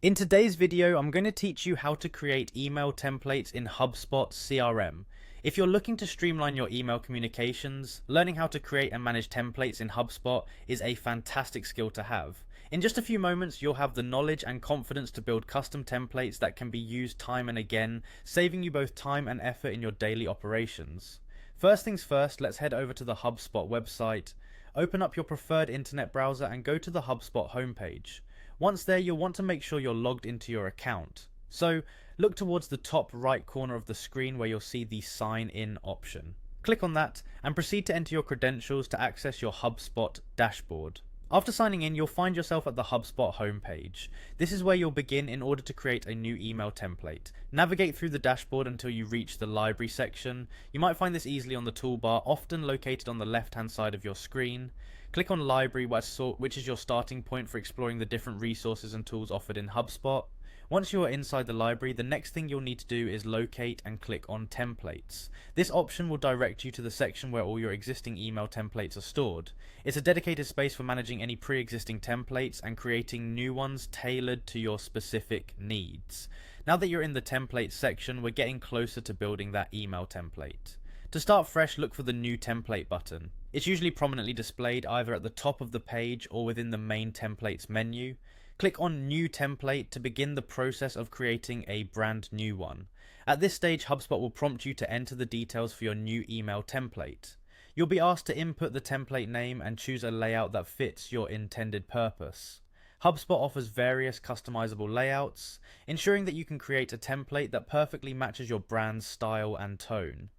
In today's video, I'm going to teach you how to create email templates in Hubspot CRM. If you're looking to streamline your email communications, learning how to create and manage templates in HubSpot is a fantastic skill to have. In just a few moments, you'll have the knowledge and confidence to build custom templates that can be used time and again, saving you both time and effort in your daily operations. First things first, let's head over to the HubSpot website. Open up your preferred internet browser and go to the HubSpot homepage. Once there, you'll want to make sure you're logged into your account. So, look towards the top right corner of the screen where you'll see the Sign In option. Click on that and proceed to enter your credentials to access your HubSpot dashboard. After signing in, you'll find yourself at the HubSpot homepage. This is where you'll begin in order to create a new email template. Navigate through the dashboard until you reach the library section. You might find this easily on the toolbar, often located on the left-hand side of your screen. Click on Library, which is your starting point for exploring the different resources and tools offered in HubSpot. Once you are inside the library, the next thing you'll need to do is locate and click on Templates. This option will direct you to the section where all your existing email templates are stored. It's a dedicated space for managing any pre-existing templates and creating new ones tailored to your specific needs. Now that you're in the Templates section, we're getting closer to building that email template. To start fresh, look for the New Template button. It's usually prominently displayed either at the top of the page or within the main templates menu. Click on New Template to begin the process of creating a brand new one. At this stage, HubSpot will prompt you to enter the details for your new email template. You'll be asked to input the template name and choose a layout that fits your intended purpose. HubSpot offers various customizable layouts, ensuring that you can create a template that perfectly matches your brand's style and tone.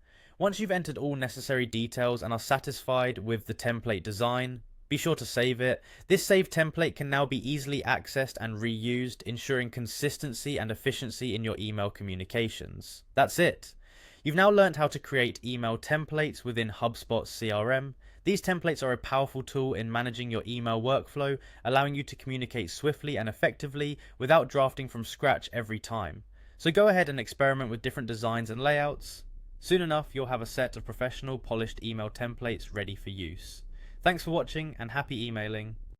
Once you've entered all necessary details and are satisfied with the template design, be sure to save it. This saved template can now be easily accessed and reused, ensuring consistency and efficiency in your email communications. That's it. You've now learned how to create email templates within HubSpot CRM. These templates are a powerful tool in managing your email workflow, allowing you to communicate swiftly and effectively without drafting from scratch every time. So go ahead and experiment with different designs and layouts. Soon enough, you'll have a set of professional, polished email templates ready for use. Thanks for watching and happy emailing.